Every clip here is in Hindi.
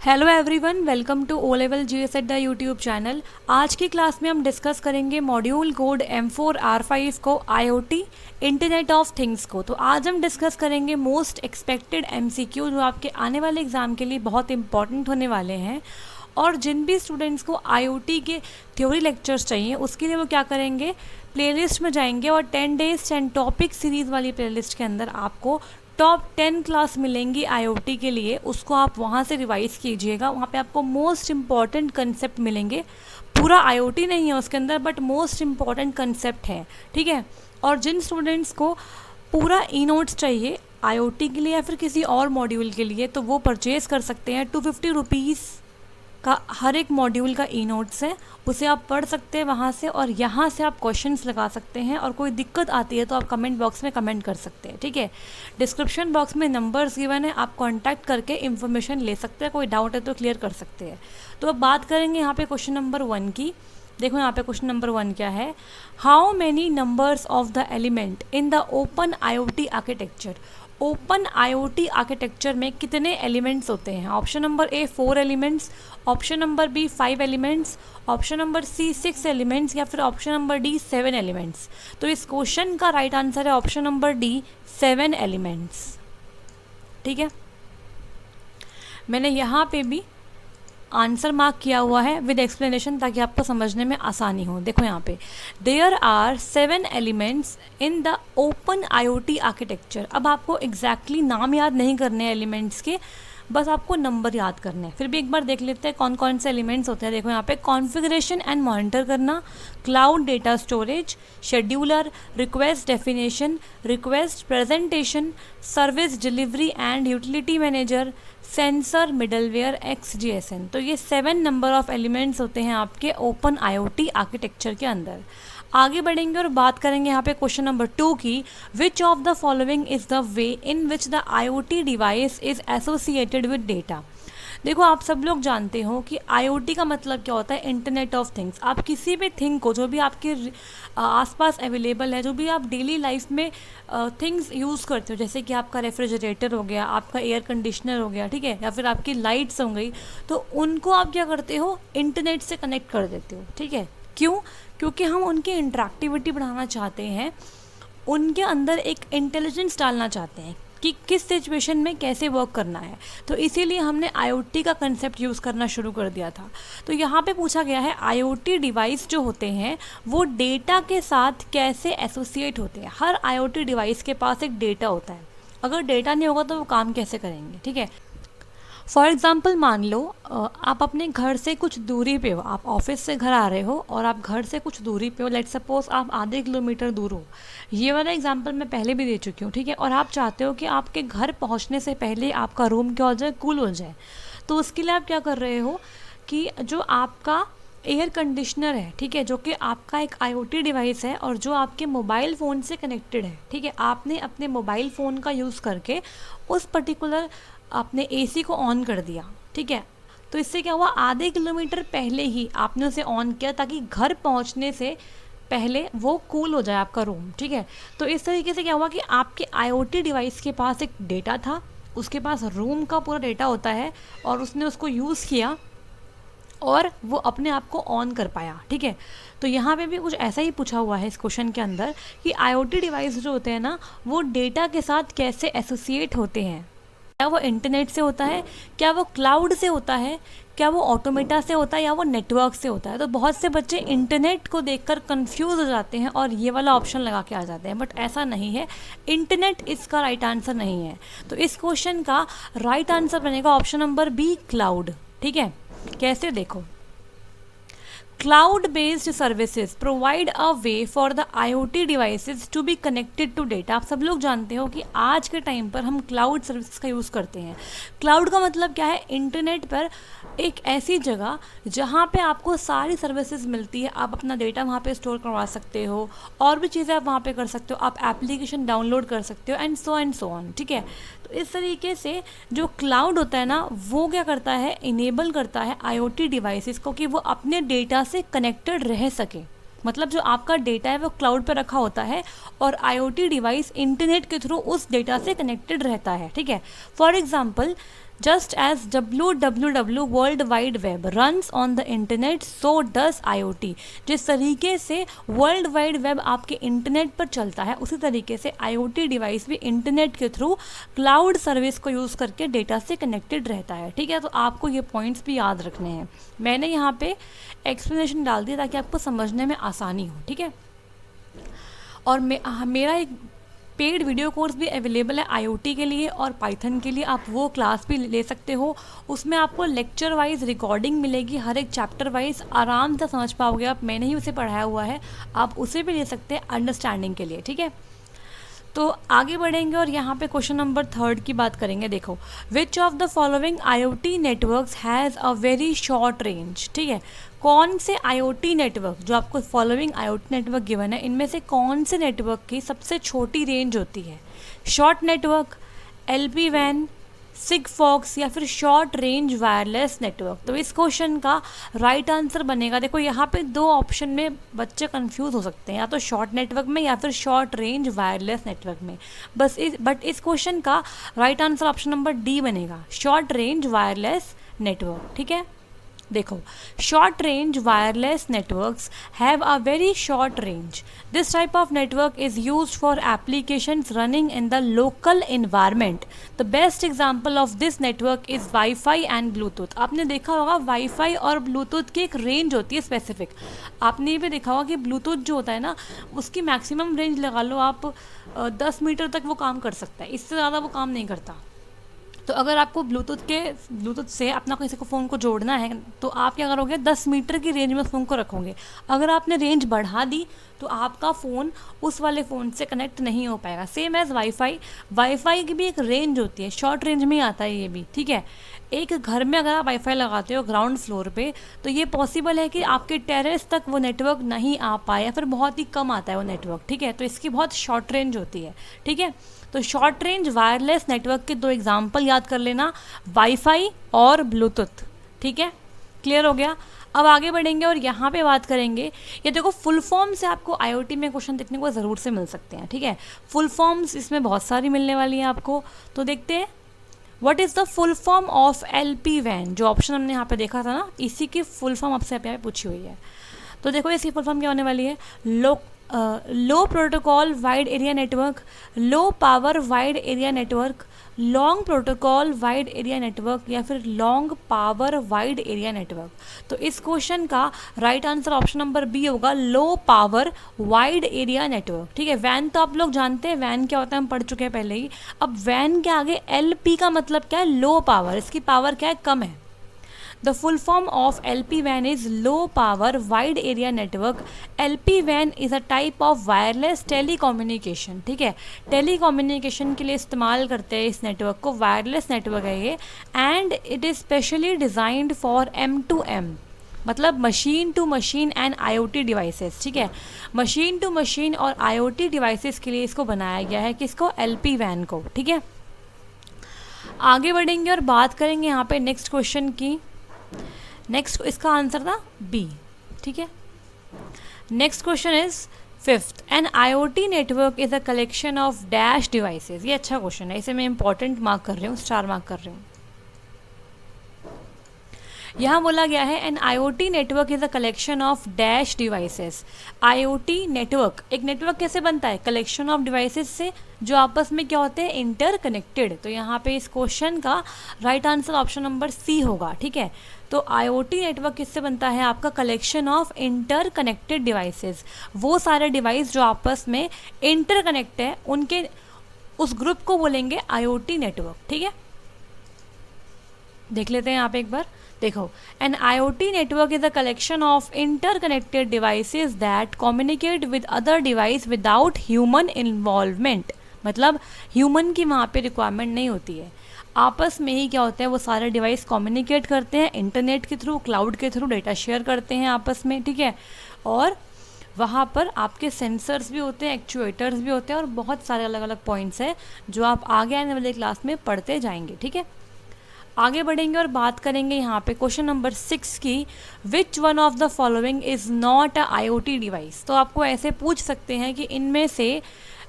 Hello everyone, welcome to O level GS at the YouTube channel. आज की क्लास में हम डिस्कस करेंगे मॉड्यूल कोड M4R5 को, आईओटी इंटरनेट ऑफ थिंग्स को। तो आज हम डिस्कस करेंगे मोस्ट एक्सपेक्टेड एमसीक्यू जो आपके आने वाले एग्जाम के लिए बहुत इंपॉर्टेंट होने वाले हैं। और जिन भी स्टूडेंट्स को आईओटी के थ्योरी लेक्चर्स चाहिए उसके लिए वो क्या करेंगे, प्लेलिस्ट में जाएंगे और 10 डेज 10 टॉपिक सीरीज़ वाली प्लेलिस्ट के अंदर आपको टॉप 10 क्लास मिलेंगी आईओटी के लिए। उसको आप वहाँ से रिवाइज कीजिएगा। वहाँ पे आपको मोस्ट इम्पॉर्टेंट कंसेप्ट मिलेंगे। पूरा आईओटी नहीं है उसके अंदर, बट मोस्ट इम्पॉर्टेंट कंसेप्ट है, ठीक है। और जिन स्टूडेंट्स को पूरा ई नोट्स चाहिए आईओटी के लिए या फिर किसी और मॉड्यूल के लिए, तो वो परचेज़ कर सकते हैं। 250 रुपीज़ का हर एक मॉड्यूल का ई नोट्स है, उसे आप पढ़ सकते हैं वहाँ से, और यहाँ से आप क्वेश्चंस लगा सकते हैं। और कोई दिक्कत आती है तो आप कमेंट बॉक्स में कमेंट कर सकते हैं, ठीक है। डिस्क्रिप्शन बॉक्स में नंबर्स गिवन है, आप कांटेक्ट करके इन्फॉर्मेशन ले सकते हैं। कोई डाउट है तो क्लियर कर सकते हैं। तो अब बात करेंगे यहाँ पे क्वेश्चन नंबर 1 की। देखो यहाँ पे क्वेश्चन नंबर 1 क्या है, how many numbers of the element in the open IoT architecture. Open IoT architecture में कितने एलिमेंट्स होते हैं? Option number A 4 elements, option number B 5 elements, option number C 6 elements, या फिर ऑप्शन नंबर डी 7 एलिमेंट्स। तो इस क्वेश्चन का राइट आंसर है ऑप्शन नंबर डी 7 एलिमेंट्स, ठीक है। मैंने यहाँ पे भी आंसर मार्क किया हुआ है विद एक्सप्लेनेशन ताकि आपको समझने में आसानी हो। देखो यहाँ पे there are 7 elements in the open IoT architecture. अब आपको एग्जैक्टली नाम याद नहीं करने हैं एलिमेंट्स के, बस आपको नंबर याद करने हैं। फिर भी एक बार देख लेते हैं कौन कौन से एलिमेंट्स होते हैं। देखो यहाँ पे कॉन्फ़िगरेशन एंड मॉनिटर करना, cloud data storage, scheduler, request definition, request presentation, service delivery and utility manager, sensor, middleware, XGSN। तो ये 7 नंबर ऑफ एलिमेंट्स होते हैं आपके ओपन आईओटी आर्किटेक्चर के अंदर। आगे बढ़ेंगे और बात करेंगे यहाँ पे क्वेश्चन नंबर 2 की, which of the following is the way in which the IoT device is associated with data. देखो आप सब लोग जानते हो कि आईओटी का मतलब क्या होता है, इंटरनेट ऑफ थिंग्स। आप किसी भी थिंग को, जो भी आपके आसपास अवेलेबल है, जो भी आप डेली लाइफ में थिंग्स यूज़ करते हो, जैसे कि आपका रेफ्रिजरेटर हो गया, आपका एयर कंडीशनर हो गया, ठीक है, या फिर आपकी लाइट्स हो गई, तो उनको आप क्या करते हो, इंटरनेट से कनेक्ट कर देते हो, ठीक है। क्यों? क्योंकि हम उनकी इंटरेक्टिविटी बढ़ाना चाहते हैं, उनके अंदर एक इंटेलिजेंस डालना चाहते हैं कि किस सिचुएशन में कैसे वर्क करना है। तो इसीलिए हमने आईओटी का कंसेप्ट यूज़ करना शुरू कर दिया था। तो यहाँ पे पूछा गया है आईओटी डिवाइस जो होते हैं वो डेटा के साथ कैसे एसोसिएट होते हैं। हर आईओटी डिवाइस के पास एक डेटा होता है, अगर डेटा नहीं होगा तो वो काम कैसे करेंगे, ठीक है। फॉर एग्ज़ाम्पल मान लो आप अपने घर से कुछ दूरी पे हो, आप ऑफिस से घर आ रहे हो और आप घर से कुछ दूरी पे हो, लेट सपोज आप आधे किलोमीटर दूर हो। ये वाला एग्जांपल मैं पहले भी दे चुकी हूँ, ठीक है। और आप चाहते हो कि आपके घर पहुँचने से पहले आपका रूम क्या हो जाए, कूल हो जाए। तो उसके लिए आप क्या कर रहे हो कि जो आपका एयर कंडीशनर है, ठीक है, जो कि आपका एक आईओटी डिवाइस है और जो आपके मोबाइल फ़ोन से कनेक्टेड है, ठीक है, आपने अपने मोबाइल फ़ोन का यूज़ करके उस पर्टिकुलर आपने एसी को ऑन कर दिया, ठीक है। तो इससे क्या हुआ, आधे किलोमीटर पहले ही आपने उसे ऑन किया ताकि घर पहुंचने से पहले वो कूल हो जाए आपका रूम, ठीक है। तो इस तरीके से क्या हुआ कि आपके आईओटी डिवाइस के पास एक डेटा था, उसके पास रूम का पूरा डेटा होता है और उसने उसको यूज़ किया और वो अपने आप को ऑन कर पाया, ठीक है। तो यहाँ पे भी कुछ ऐसा ही पूछा हुआ है इस क्वेश्चन के अंदर कि आईओटी डिवाइस जो होते हैं ना, वो डेटा के साथ कैसे एसोसिएट होते हैं। क्या वो इंटरनेट से होता है, क्या वो क्लाउड से होता है, क्या वो ऑटोमेटा से होता है, या वो नेटवर्क से होता है। तो बहुत से बच्चे इंटरनेट को देखकर कंफ्यूज हो जाते हैं और ये वाला ऑप्शन लगा के आ जाते हैं, बट ऐसा नहीं है। इंटरनेट इसका राइट आंसर नहीं है। तो इस क्वेश्चन का राइट आंसर बनेगा ऑप्शन नंबर बी, क्लाउड, ठीक है। कैसे? देखो, cloud based services provide a way for the IoT devices to be connected to data। आप सब लोग जानते हो कि आज के टाइम पर हम क्लाउड सर्विसेज का यूज़ करते हैं। क्लाउड का मतलब क्या है, इंटरनेट पर एक ऐसी जगह जहाँ पे आपको सारी सर्विसेज मिलती है। आप अपना डेटा वहाँ पे स्टोर करवा सकते हो, और भी चीज़ें आप वहाँ पे कर सकते हो, आप एप्लीकेशन डाउनलोड कर सकते हो, एंड सो ऑन, ठीक है। तो इस तरीके से जो क्लाउड होता है ना, वो क्या करता है, इनेबल करता है आईओटी डिवाइसेस को कि वो अपने डेटा से कनेक्टेड रह सके। मतलब जो आपका डेटा है वो क्लाउड पर रखा होता है और आईओटी डिवाइस इंटरनेट के थ्रू उस डेटा से कनेक्टेड रहता है, ठीक है। For example just as www world wide web runs on the internet, so does IoT। जिस तरीके से वर्ल्ड वाइड वेब आपके इंटरनेट पर चलता है, उसी तरीके से IoT डिवाइस भी इंटरनेट के थ्रू क्लाउड सर्विस को यूज़ करके डेटा से कनेक्टेड रहता है। ठीक है, तो आपको ये पॉइंट्स भी याद रखने हैं। मैंने यहाँ पे एक्सप्लेनेशन डाल दिया ताकि आपको समझने में आसानी हो। ठीक है, और मेरा एक पेड वीडियो कोर्स भी अवेलेबल है IoT के लिए और पाइथन के लिए, आप वो क्लास भी ले सकते हो। उसमें आपको लेक्चर वाइज रिकॉर्डिंग मिलेगी, हर एक चैप्टर वाइज आराम से समझ पाओगे आप। मैंने ही उसे पढ़ाया हुआ है, आप उसे भी ले सकते हैं अंडरस्टैंडिंग के लिए। ठीक है, तो आगे बढ़ेंगे और यहाँ पे क्वेश्चन नंबर 3 की बात करेंगे। देखो, which of the following IoT networks has a very short range. ठीक है, कौन से IoT नेटवर्क, जो आपको फॉलोइंग IoT नेटवर्क गिवन है, इनमें से कौन से नेटवर्क की सबसे छोटी रेंज होती है? शॉर्ट नेटवर्क, LPWAN, सिगफॉक्स या फिर शॉर्ट रेंज वायरलेस नेटवर्क। तो इस क्वेश्चन का राइट आंसर बनेगा, देखो यहाँ पे 2 ऑप्शन में बच्चे कंफ्यूज हो सकते हैं, या तो शॉर्ट नेटवर्क में या फिर शॉर्ट रेंज वायरलेस नेटवर्क में। बट इस क्वेश्चन का right answer option number D बनेगा, शॉर्ट रेंज वायरलेस नेटवर्क। ठीक है, देखो, short range wireless networks have a very short range. This type of network is used for applications running in the local environment. The best example of this network is wifi and Bluetooth. आपने देखा होगा वाईफाई और ब्लूटूथ की एक रेंज होती है स्पेसिफिक। आपने ये भी देखा होगा कि ब्लूटूथ जो होता है ना, उसकी मैक्सिमम रेंज लगा लो आप 10 मीटर तक वो काम कर सकता है, इससे ज़्यादा वो काम नहीं करता। तो अगर आपको ब्लूटूथ से अपना किसी को फ़ोन को जोड़ना है, तो आप क्या करोगे, 10 मीटर की रेंज में फ़ोन को रखोगे। अगर आपने रेंज बढ़ा दी तो आपका फ़ोन उस वाले फ़ोन से कनेक्ट नहीं हो पाएगा। सेम एज़ वाईफाई की भी एक रेंज होती है, शॉर्ट रेंज में ही आता है ये भी। ठीक है, एक घर में अगर आप वाईफाई लगाते हो ग्राउंड फ्लोर पे, तो ये पॉसिबल है कि आपके टेरेस तक वो नेटवर्क नहीं आ पाए या फिर बहुत ही कम आता है वो नेटवर्क। ठीक है, तो इसकी बहुत शॉर्ट रेंज होती है। ठीक है, तो शॉर्ट रेंज वायरलेस नेटवर्क के 2 एग्जाम्पल याद कर लेना, वाईफाई और ब्लूटूथ। ठीक है, क्लियर हो गया। अब आगे बढ़ेंगे और यहाँ पे बात करेंगे, ये देखो फुल फॉर्म से आपको IoT में क्वेश्चन देखने को ज़रूर से मिल सकते हैं। ठीक है, फुल फॉर्म्स इसमें बहुत सारी मिलने वाली हैं आपको, तो देखते हैं। What is the full form of LPWAN? जो ऑप्शन हमने यहाँ पे देखा था ना, इसी की फुल फॉर्म आपसे यहाँ पे पूछी हुई है। तो देखो इसकी फुल फॉर्म क्या होने वाली है, low protocol wide area network, low power wide area network, long protocol wide area network या फिर long power wide area network. तो इस क्वेश्चन का right answer option number B होगा, low power wide area network. ठीक है, वैन तो आप लोग जानते हैं वैन क्या होता है, हम पढ़ चुके हैं पहले ही। अब वैन के आगे LP का मतलब क्या है, लो पावर, इसकी पावर क्या है, कम है। The full form of LPWAN is Low Power Wide Area Network. LPWAN is a type of wireless telecommunication. ठीक है, टेलीकम्युनिकेशन के लिए इस्तेमाल करते हैं इस नेटवर्क को, वायरलेस नेटवर्क है ये, and it is specially designed for M2M, मतलब machine to machine and IoT devices. ठीक है, मशीन टू मशीन और IoT डिवाइसेस के लिए इसको बनाया गया है, किसको, LPWAN को। ठीक है, आगे बढ़ेंगे और बात करेंगे यहाँ पे नेक्स्ट क्वेश्चन की। नेक्स्ट इसका आंसर था B। ठीक है, next question is 5th, an IoT network is a collection of dash devices. ये अच्छा क्वेश्चन है, इसे मैं इंपॉर्टेंट मार्क कर रही हूँ, स्टार मार्क कर रही हूँ। यहाँ बोला गया है an IoT network is a collection of dash devices. IoT network, एक नेटवर्क कैसे बनता है, कलेक्शन ऑफ डिवाइसेस से जो आपस में क्या होते हैं, इंटर कनेक्टेड। तो यहाँ पे इस क्वेश्चन का right answer option number C होगा। ठीक है, तो IoT नेटवर्क किससे बनता है, आपका collection of inter connected devices. वो सारे डिवाइस जो आपस में इंटर कनेक्ट है, उनके उस ग्रुप को बोलेंगे IoT नेटवर्क। ठीक है, देख लेते हैं यहाँ पे एक बार। देखो, an IoT network is a collection of interconnected devices that communicate with other device without human involvement. मतलब ह्यूमन की वहाँ पे रिक्वायरमेंट नहीं होती है, आपस में ही क्या होता है, वो सारे डिवाइस कम्युनिकेट करते हैं इंटरनेट के थ्रू, क्लाउड के थ्रू डाटा शेयर करते हैं आपस में। ठीक है, और वहाँ पर आपके सेंसर्स भी होते हैं, एक्चुएटर्स भी होते हैं, और बहुत सारे अलग अलग पॉइंट्स हैं जो आप आगे आने वाले क्लास में पढ़ते जाएंगे। ठीक है, आगे बढ़ेंगे और बात करेंगे यहाँ पे क्वेश्चन नंबर 6 की, which one of the following is not a IoT device. तो आपको ऐसे पूछ सकते हैं कि इनमें से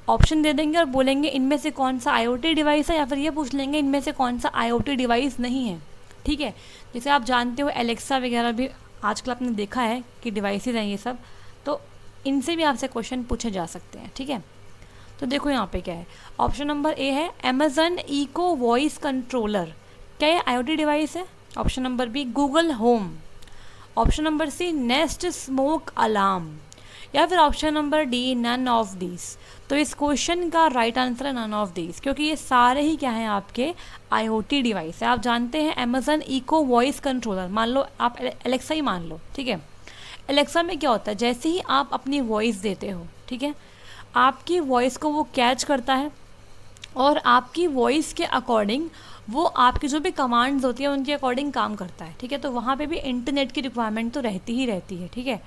ऑप्शन दे देंगे और बोलेंगे इनमें से कौन सा IoT डिवाइस है, या फिर ये पूछ लेंगे इनमें से कौन सा IoT डिवाइस नहीं है। ठीक है, जैसे आप जानते हो एलेक्सा वगैरह भी आजकल आपने देखा है कि डिवाइसेज हैं ये सब, तो इनसे भी आपसे क्वेश्चन पूछे जा सकते हैं। ठीक है, तो देखो यहाँ पे क्या है, ऑप्शन नंबर ए है अमेजन इको वॉइस कंट्रोलर, क्या ये IoT डिवाइस है? Option number B Google Home, option number C Nest smoke alarm, या फिर option number D none of these. तो इस क्वेश्चन का राइट आंसर है नन ऑफ दीज, क्योंकि ये सारे ही क्या हैं आपके IoT डिवाइस है। आप जानते हैं अमेजन इको वॉइस कंट्रोलर, मान लो आप एलेक्सा ही मान लो। ठीक है, एलेक्सा में क्या होता है, जैसे ही आप अपनी वॉइस देते हो, ठीक है, आपकी वॉइस को वो कैच करता है और आपकी वॉइस के अकॉर्डिंग वो आपकी जो भी कमांड्स होती है उनके अकॉर्डिंग काम करता है। ठीक है, तो वहाँ पे भी इंटरनेट की रिक्वायरमेंट तो रहती ही रहती है। ठीक है,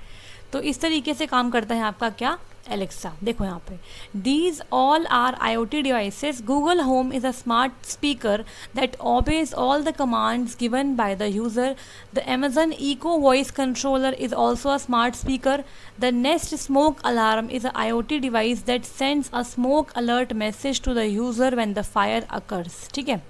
तो इस तरीके से काम करता है आपका क्या, एलेक्सा। देखो यहाँ पे these all are IoT devices. Google Home is a smart speaker that obeys all the commands given by the user. The Amazon Echo voice controller is also a smart speaker. The Nest smoke alarm is a IoT device that sends a smoke alert message to the user when the fire occurs. ठीक है,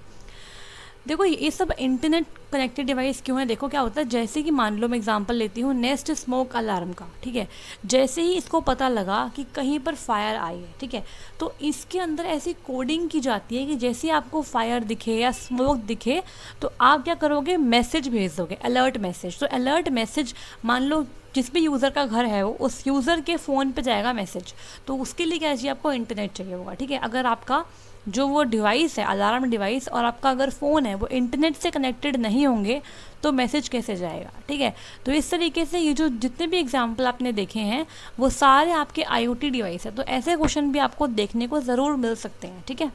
देखो ये सब इंटरनेट कनेक्टेड डिवाइस क्यों है। देखो क्या होता है, जैसे कि मान लो मैं एग्जांपल लेती हूँ नेस्ट स्मोक अलार्म का। ठीक है, जैसे ही इसको पता लगा कि कहीं पर फायर आई है, ठीक है, तो इसके अंदर ऐसी कोडिंग की जाती है कि जैसे ही आपको फायर दिखे या स्मोक दिखे तो आप क्या करोगे, मैसेज भेज दोगे, अलर्ट मैसेज। तो अलर्ट मैसेज मान लो जिस भी यूज़र का घर है वो उस यूज़र के फ़ोन पे जाएगा मैसेज, तो उसके लिए क्या चाहिए, आपको इंटरनेट चाहिए होगा। ठीक है, अगर आपका जो वो डिवाइस है अलार्म डिवाइस और आपका अगर फ़ोन है वो इंटरनेट से कनेक्टेड नहीं होंगे तो मैसेज कैसे जाएगा। ठीक है, तो इस तरीके से ये जो जितने भी एग्जांपल आपने देखे हैं वो सारे आपके IoT डिवाइस है। तो ऐसे क्वेश्चन भी आपको देखने को ज़रूर मिल सकते हैं। ठीक है,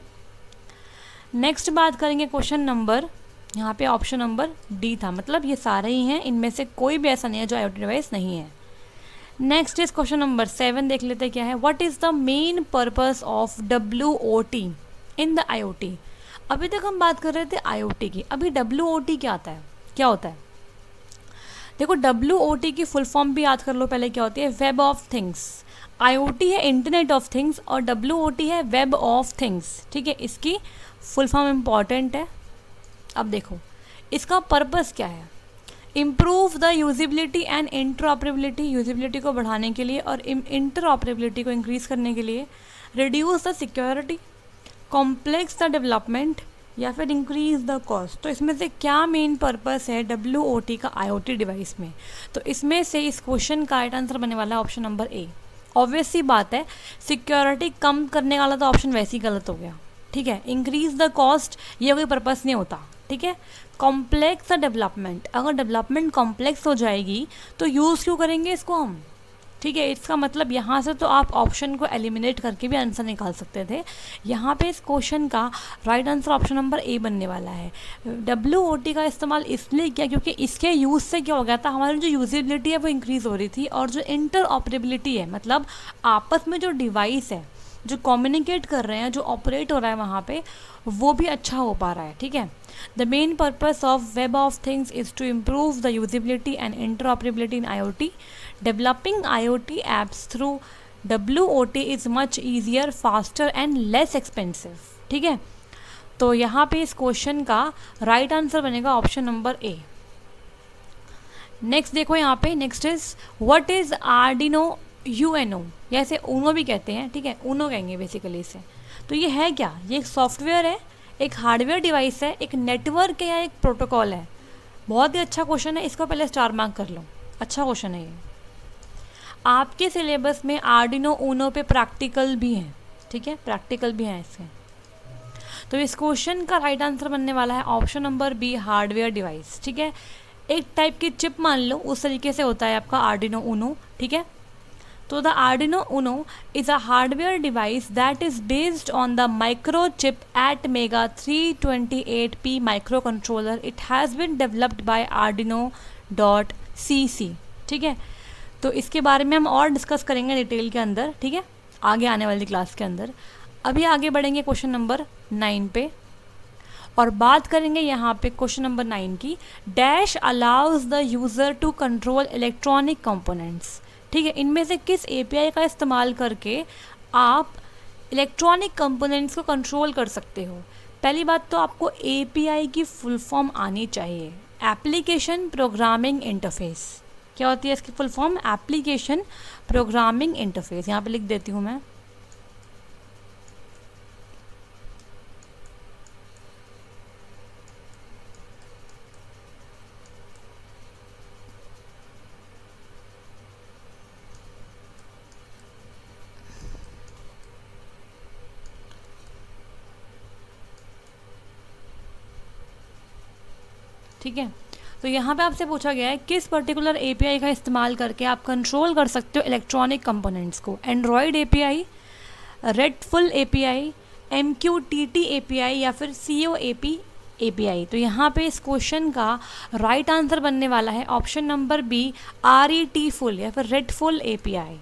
नेक्स्ट बात करेंगे क्वेश्चन नंबर, यहाँ पे ऑप्शन नंबर डी था, मतलब ये सारे ही हैं, इनमें से कोई भी ऐसा नहीं है जो IoT डिवाइस नहीं है। नेक्स्ट इज क्वेश्चन नंबर 7, देख लेते हैं क्या है। What is the main purpose of WOT in the IoT। अभी तक हम बात कर रहे थे IoT की, अभी WOT क्या आता है, क्या होता है। देखो WOT की फुल फॉर्म भी याद कर लो पहले, क्या होती है, वेब ऑफ थिंग्स। IoT है इंटरनेट ऑफ थिंग्स और WOT है वेब ऑफ थिंग्स। ठीक है, इसकी फुल फॉर्म इम्पॉर्टेंट है। अब देखो इसका पर्पस क्या है, improve the usability and interoperability, usability को बढ़ाने के लिए और इंटरऑपरेबिलिटी को इंक्रीज़ करने के लिए, reduce the security, complex the development, या फिर इंक्रीज द कॉस्ट। तो इसमें से क्या मेन पर्पस है WOT का IoT डिवाइस में, तो इसमें से इस क्वेश्चन का राइट आंसर बनने वाला है ऑप्शन नंबर ए। ऑब्वियस सी बात है, सिक्योरिटी कम करने वाला तो ऑप्शन वैसे ही गलत हो गया। ठीक है, इंक्रीज द कॉस्ट ये कोई पर्पस नहीं होता। ठीक है, कॉम्प्लेक्स द डेवलपमेंट, अगर डेवलपमेंट कॉम्प्लेक्स हो जाएगी तो यूज़ क्यों करेंगे इसको हम। ठीक है, इसका मतलब यहाँ से तो आप ऑप्शन को एलिमिनेट करके भी आंसर निकाल सकते थे। यहाँ पे इस क्वेश्चन का राइट आंसर ऑप्शन नंबर ए बनने वाला है। WOT का इस्तेमाल इसलिए किया क्योंकि इसके यूज़ से क्या हो गया था, हमारी जो यूजिबिलिटी है वो इंक्रीज़ हो रही थी और जो इंटरऑपरेबिलिटी है, मतलब आपस में जो डिवाइस है जो कम्युनिकेट कर रहे हैं, जो ऑपरेट हो रहा है वहाँ पे, वो भी अच्छा हो पा रहा है। ठीक है, the main purpose of web of things is to improve the usability and interoperability in IoT. Developing IoT apps through WOT is much easier, faster and less expensive. ठीक है, तो यहाँ पे इस क्वेश्चन का राइट आंसर बनेगा ऑप्शन नंबर ए। नेक्स्ट देखो यहाँ पे, next is what is Arduino UNO, या इसे ऊनो भी कहते हैं। ठीक है, ऊनो कहेंगे बेसिकली इसे। तो ये है क्या, ये एक सॉफ्टवेयर है, एक हार्डवेयर डिवाइस है, एक नेटवर्क है या एक प्रोटोकॉल है। बहुत ही अच्छा क्वेश्चन है, इसको पहले स्टार मार्क कर लो, अच्छा क्वेश्चन है ये। आपके सिलेबस में Arduino ऊनो पे प्रैक्टिकल भी हैं। ठीक है, प्रैक्टिकल भी हैं इसके। तो इस क्वेश्चन का राइट आंसर बनने वाला है option number B, hardware device. ठीक है, एक टाइप की चिप मान लो, उस तरीके से होता है आपका Arduino ऊनो। ठीक है, तो the Arduino Uno is a hardware device that is based on the microchip ATmega 328P microcontroller. It has been developed by Arduino.cc। ठीक है, तो इसके बारे में हम और डिस्कस करेंगे डिटेल के अंदर। ठीक है, आगे आने वाली क्लास के अंदर। अभी आगे बढ़ेंगे क्वेश्चन नंबर 9 पे और बात करेंगे यहाँ पे क्वेश्चन नंबर 9 की। Dash allows the user to control electronic components. ठीक है, इनमें से किस API का इस्तेमाल करके आप इलेक्ट्रॉनिक कंपोनेंट्स को कंट्रोल कर सकते हो। पहली बात तो आपको एपीआई की फुल फॉर्म आनी चाहिए, एप्लीकेशन प्रोग्रामिंग इंटरफेस। क्या होती है इसकी full form? Application programming interface. यहाँ पे लिख देती हूँ मैं। ठीक है, तो यहाँ पे आपसे पूछा गया है किस पर्टिकुलर एपीआई का इस्तेमाल करके आप कंट्रोल कर सकते हो इलेक्ट्रॉनिक कंपोनेंट्स को। Android API, RESTful API, MQTT API या फिर COAP एपीआई। तो यहाँ पे इस क्वेश्चन का राइट आंसर बनने वाला है ऑप्शन नंबर बी, RET फुल या फिर रेडफुल एपीआई।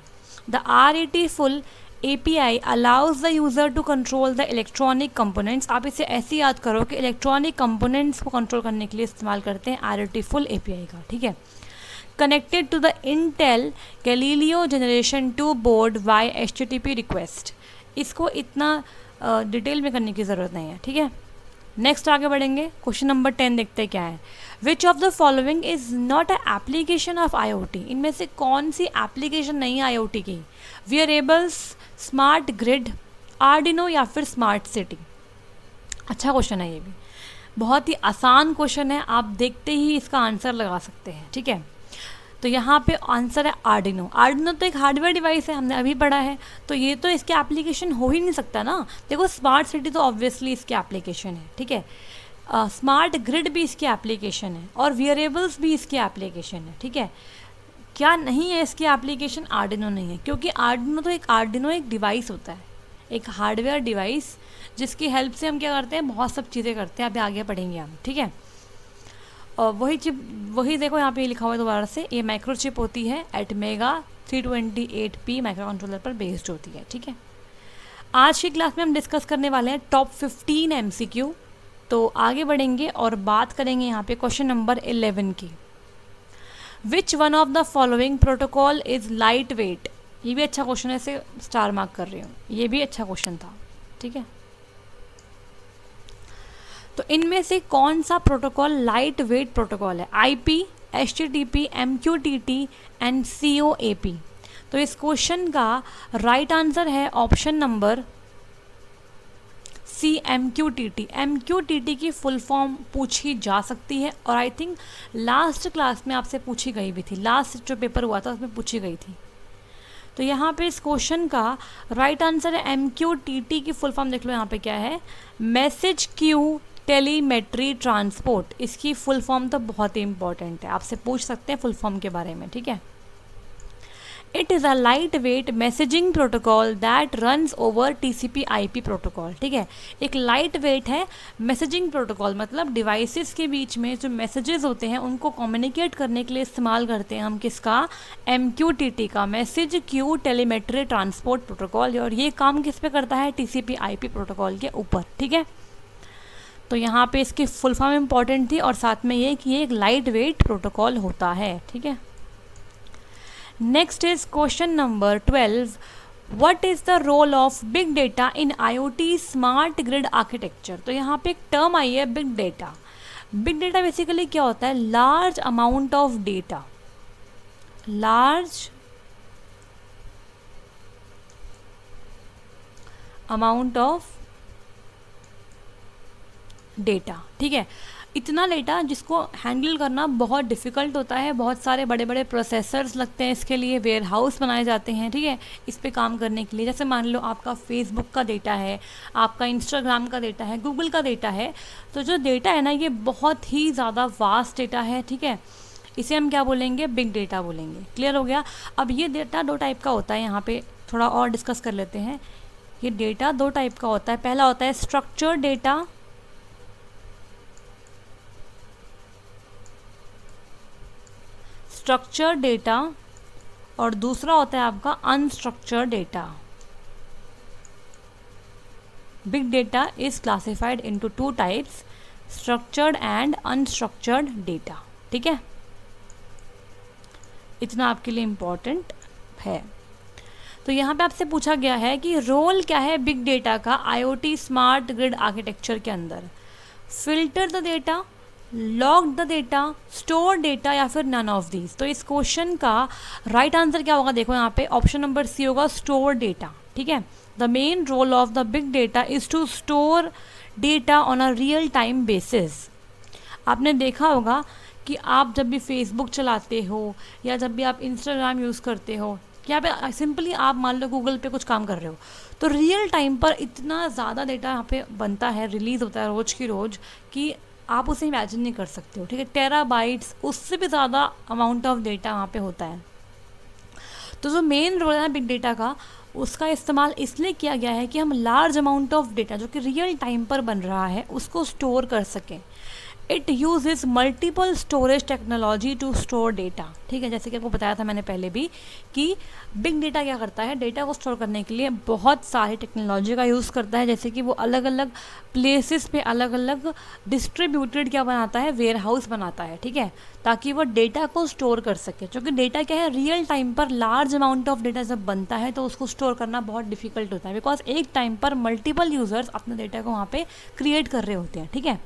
द RET फुल API allows the user to control the electronic components। आप इसे ऐसे याद करो कि इलेक्ट्रॉनिक कंपोनेंट्स को कंट्रोल करने के लिए इस्तेमाल करते हैं RET फुल API का। ठीक है, connected to the Intel Galileo generation 2 board by HTTP request. इसको इतना डिटेल में करने की ज़रूरत नहीं है। ठीक है, नेक्स्ट आगे बढ़ेंगे। क्वेश्चन नंबर 10 देखते हैं क्या है। Which of the following is not a application of IoT। इनमें से कौन सी एप्लीकेशन नहीं है IoT की? वियरेबल्स, स्मार्ट ग्रिड, आर्डिनो या फिर स्मार्ट सिटी। अच्छा क्वेश्चन है ये भी, बहुत ही आसान क्वेश्चन है, आप देखते ही इसका आंसर लगा सकते हैं। ठीक है, तो यहाँ पे आंसर है आर्डिनो। आर्डिनो तो एक हार्डवेयर डिवाइस है, हमने अभी पढ़ा है, तो ये तो इसके एप्लीकेशन हो ही नहीं सकता ना। देखो स्मार्ट सिटी तो ऑब्वियसली इसकी एप्लीकेशन है। ठीक है, स्मार्ट ग्रिड भी इसकी एप्लीकेशन है और वियरेबल्स भी इसकी एप्लीकेशन है। ठीक है, क्या नहीं है इसकी एप्लीकेशन? आर्डिनो नहीं है, क्योंकि आर्डिनो एक डिवाइस होता है, एक हार्डवेयर डिवाइस जिसकी हेल्प से हम क्या करते हैं, बहुत सब चीज़ें करते हैं। अभी आगे पढ़ेंगे हम। ठीक है, और वही देखो यहाँ पे लिखा हुआ है दोबारा से, ये माइक्रो चिप होती है एटमेगा 328P माइक्रो कंट्रोलर पर बेस्ड होती है। ठीक है, आज की क्लास में हम डिस्कस करने वाले हैं टॉप 15 MCQ। तो आगे बढ़ेंगे और बात करेंगे यहाँ पे क्वेश्चन नंबर 11 की। Which one of the following protocol is light weight. ये भी अच्छा क्वेश्चन है, इसे स्टार मार्क कर रही हूँ, ये भी अच्छा क्वेश्चन था। ठीक है, तो इनमें से कौन सा प्रोटोकॉल लाइट वेट प्रोटोकॉल है? IP, HTTP, MQTT and COAP। तो इस क्वेश्चन का राइट आंसर है option number C, MQTT। MQTT की फुल फॉर्म पूछी जा सकती है और आई थिंक लास्ट क्लास में आपसे पूछी गई भी थी, लास्ट जो पेपर हुआ था उसमें पूछी गई थी। तो यहाँ पे इस क्वेश्चन का राइट आंसर है MQTT की फुल फॉर्म देख लो यहाँ पे क्या है, मैसेज क्यू टेलीमेट्री ट्रांसपोर्ट। इसकी फुल फॉर्म तो बहुत ही इंपॉर्टेंट है, आपसे पूछ सकते हैं फुल फॉर्म के बारे में। ठीक है, it is a light weight messaging protocol that runs over TCP/IP protocol. ठीक है, एक लाइट वेट है मैसेजिंग प्रोटोकॉल, मतलब डिवाइसेस के बीच में जो मैसेजेस होते हैं उनको कम्युनिकेट करने के लिए इस्तेमाल करते हैं हम किसका? MQTT का, message queue telemetry transport protocol. और ये काम किस पे करता है? TCP/IP प्रोटोकॉल के ऊपर। ठीक है, तो यहाँ पे इसकी फुल फॉर्म इंपॉर्टेंट थी और साथ में ये कि ये एक लाइट वेट प्रोटोकॉल होता है। ठीक है, next is question number 12। What is the role of big data in IoT smart grid architecture. तो यहाँ पे एक टर्म आई है big data. Big data basically क्या होता है? Large amount of data, large amount of data. ठीक है, इतना डेटा जिसको हैंडल करना बहुत डिफ़िकल्ट होता है, बहुत सारे बड़े बड़े प्रोसेसर्स लगते हैं इसके लिए, वेयर हाउस बनाए जाते हैं। ठीक है, इस पे काम करने के लिए। जैसे मान लो आपका फेसबुक का डेटा है, आपका इंस्टाग्राम का डेटा है, गूगल का डेटा है, तो जो डेटा है ना ये बहुत ही ज़्यादा वास्ट डेटा है। ठीक है, इसे हम क्या बोलेंगे? बिग डेटा बोलेंगे। क्लियर हो गया? अब ये डेटा दो टाइप का होता है, यहाँ पे थोड़ा और डिस्कस कर लेते हैं। ये डेटा दो टाइप का होता है। पहला होता है स्ट्रक्चर्ड डेटा, स्ट्रक्चर्ड डेटा, और दूसरा होता है आपका unstructured data. Big data is classified into two types, structured and unstructured data. ठीक है, इतना आपके लिए इम्पॉर्टेंट है। तो तो यहाँ पे आपसे पूछा गया है कि रोल क्या है बिग डेटा का आईओटी स्मार्ट ग्रिड आर्किटेक्चर के अंदर। Filter the data, log the data, store data या फिर नन ऑफ दीज। तो इस क्वेश्चन का राइट आंसर क्या होगा, देखो यहाँ पे ऑप्शन नंबर सी होगा, स्टोर डेटा। ठीक है, the main role of the big data is to store data on a real time basis. आपने देखा होगा कि आप जब भी फेसबुक चलाते हो या जब भी आप इंस्टाग्राम यूज़ करते हो या पे सिंपली आप मान लो गूगल पे कुछ काम कर रहे हो, तो रियल टाइम पर इतना ज़्यादा डेटा यहाँ पे बनता है, रिलीज़ होता है रोज़ की रोज़, कि आप उसे इमेजिन नहीं कर सकते हो। ठीक है, टेराबाइट्स, उससे भी ज़्यादा अमाउंट ऑफ डेटा वहाँ पे होता है। तो जो मेन रोल है बिग डेटा का, उसका इस्तेमाल इसलिए किया गया है कि हम लार्ज अमाउंट ऑफ डेटा जो कि रियल टाइम पर बन रहा है उसको स्टोर कर सकें। It uses multiple storage technology to store data. ठीक है, जैसे कि आपको बताया था मैंने पहले भी कि बिग डेटा क्या करता है, डेटा को स्टोर करने के लिए बहुत सारी टेक्नोलॉजी का यूज़ करता है। जैसे कि वो अलग अलग प्लेसेस पे अलग अलग डिस्ट्रीब्यूटेड क्या बनाता है, वेयर हाउस बनाता है। ठीक है, ताकि वो डेटा को स्टोर कर सके, क्योंकि डेटा क्या है, रियल टाइम पर लार्ज अमाउंट ऑफ डेटा जब बनता है तो उसको स्टोर करना बहुत डिफिकल्ट होता है, बिकॉज एक टाइम पर मल्टीपल यूजर्स अपने डेटा को वहाँ पे क्रिएट कर रहे होते हैं। ठीक है,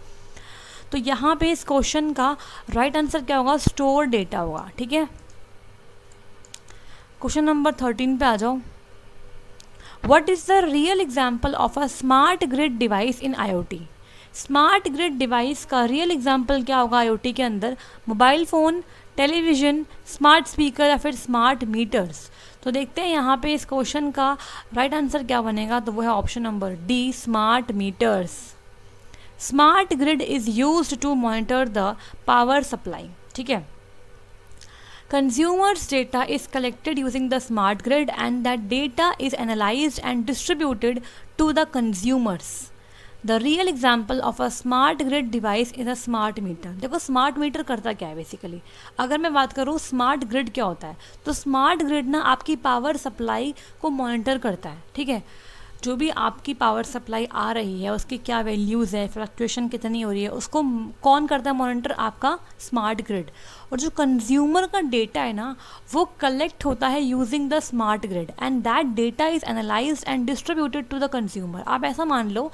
तो यहाँ पे इस क्वेश्चन का राइट आंसर क्या होगा, स्टोर डेटा होगा। ठीक है, क्वेश्चन नंबर 13 पे आ जाओ। What is the real example of a smart grid device in IoT. Smart grid device का रियल एग्जाम्पल क्या होगा आईओटी के अंदर, mobile phone, television, smart speaker या फिर स्मार्ट मीटर्स। तो देखते हैं यहाँ पे इस क्वेश्चन का राइट आंसर क्या बनेगा, तो वो है option number D, smart meters. Smart grid is used to monitor the power supply. ठीक है, consumers data is collected using the smart grid and that data is analysed and distributed to the consumers. The real example of a smart grid device is a smart meter. देखो स्मार्ट मीटर करता क्या है बेसिकली, अगर मैं बात करूँ स्मार्ट ग्रिड क्या होता है, तो स्मार्ट ग्रिड ना आपकी पावर सप्लाई को मॉनिटर करता है। ठीक है, जो भी आपकी पावर सप्लाई आ रही है उसकी क्या वैल्यूज़ है, फ्लक्चुएशन कितनी हो रही है, उसको कौन करता है मॉनिटर, आपका स्मार्ट ग्रिड। और जो कंज्यूमर का डेटा है ना, वो कलेक्ट होता है using the smart grid and that data is analysed and distributed to the consumer. आप ऐसा मान लो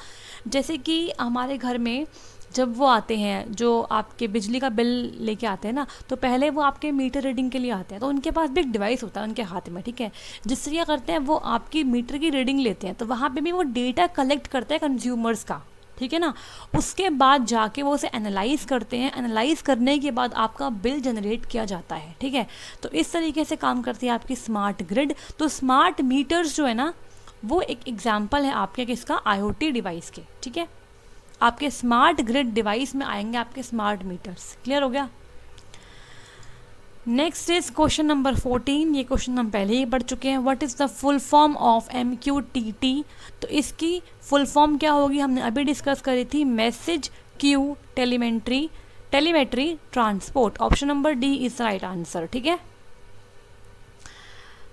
जैसे कि हमारे घर में जब वो आते हैं, जो आपके बिजली का बिल लेके आते हैं ना, तो पहले वो आपके मीटर रीडिंग के लिए आते हैं, तो उनके पास भी एक डिवाइस होता है उनके हाथ में। ठीक है, जिससे क्या करते हैं, वो आपकी मीटर की रीडिंग लेते हैं, तो वहाँ पे भी वो डेटा कलेक्ट करते हैं कंज्यूमर्स का। ठीक है ना, उसके बाद जाके वो उसे एनालाइज करते हैं, एनालाइज करने के बाद आपका बिल जनरेट किया जाता है। ठीक है, तो इस तरीके से काम करती है आपकी स्मार्ट ग्रिड। तो स्मार्ट मीटर्स जो है ना, वो एक एग्जाम्पल है आपके किसका, आईओटी डिवाइस के। ठीक है, आपके स्मार्ट ग्रिड डिवाइस में आएंगे आपके स्मार्ट मीटर्स। क्लियर हो गया। Next is question number 14। ये क्वेश्चन हम पहले ही पढ़ चुके हैं। What is the full form of MQTT। तो इसकी फुल फॉर्म क्या होगी, हमने अभी डिस्कस करी थी, message queue telemetry transport. Option number D is right answer. ठीक है,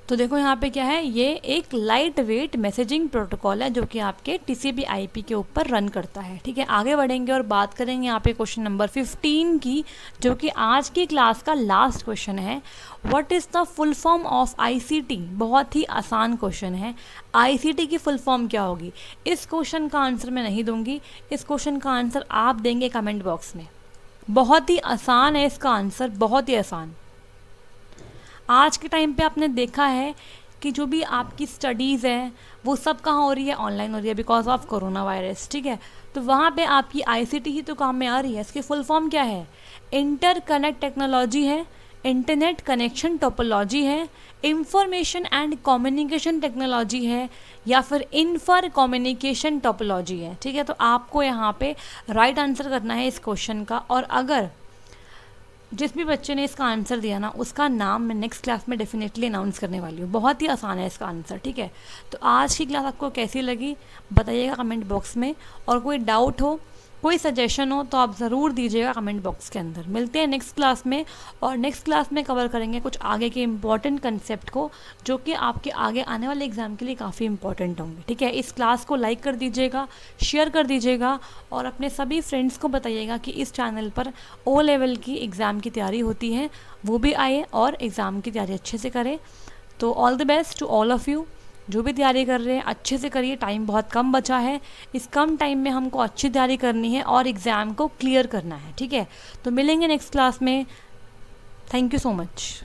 तो देखो यहाँ पे क्या है, ये एक लाइट वेट मैसेजिंग प्रोटोकॉल है जो कि आपके TCP/IP के ऊपर रन करता है। ठीक है, आगे बढ़ेंगे और बात करेंगे यहाँ पे क्वेश्चन नंबर 15 की, जो कि आज की क्लास का लास्ट क्वेश्चन है। What is the full form of ICT। बहुत ही आसान क्वेश्चन है। ICT की फुल फॉर्म क्या होगी, इस क्वेश्चन का आंसर मैं नहीं दूंगी, इस क्वेश्चन का आंसर आप देंगे कमेंट बॉक्स में। बहुत ही आसान है इसका आंसर, बहुत ही आसान। आज के टाइम पे आपने देखा है कि जो भी आपकी स्टडीज़ है वो सब कहाँ हो रही है, ऑनलाइन हो रही है, बिकॉज ऑफ कोरोना वायरस। ठीक है, तो वहाँ पे आपकी ICT ही तो काम में आ रही है। इसकी फुल फॉर्म क्या है, इंटरकनेक्ट टेक्नोलॉजी है, इंटरनेट कनेक्शन टोपोलॉजी है, इंफॉर्मेशन एंड कम्युनिकेशन टेक्नोलॉजी है, या फिर इन्फर कम्युनिकेशन टोपोलॉजी है। ठीक है, तो आपको यहाँ पे राइट आंसर करना है इस क्वेश्चन का। और अगर जिस भी बच्चे ने इसका आंसर दिया ना, उसका नाम मैं नेक्स्ट क्लास में डेफिनेटली अनाउंस करने वाली हूँ। बहुत ही आसान है इसका आंसर। ठीक है, तो आज की क्लास आपको कैसी लगी बताइएगा कमेंट बॉक्स में, और कोई डाउट हो, कोई सजेशन हो तो आप ज़रूर दीजिएगा कमेंट बॉक्स के अंदर। मिलते हैं नेक्स्ट क्लास में, और नेक्स्ट क्लास में कवर करेंगे कुछ आगे के इम्पॉर्टेंट कंसेप्ट को, जो कि आपके आगे आने वाले एग्ज़ाम के लिए काफ़ी इंपॉर्टेंट होंगे। ठीक है, इस क्लास को लाइक कर दीजिएगा, शेयर कर दीजिएगा, और अपने सभी फ्रेंड्स को बताइएगा कि इस चैनल पर O लेवल की एग्ज़ाम की तैयारी होती है, वो भी आए और एग्ज़ाम की तैयारी अच्छे से करें। तो all the best to all of you. जो भी तैयारी कर रहे हैं अच्छे से करिए, टाइम बहुत कम बचा है। इस कम टाइम में हमको अच्छी तैयारी करनी है और एग्ज़ाम को क्लियर करना है, ठीक है। तो मिलेंगे नेक्स्ट क्लास में। Thank you so much.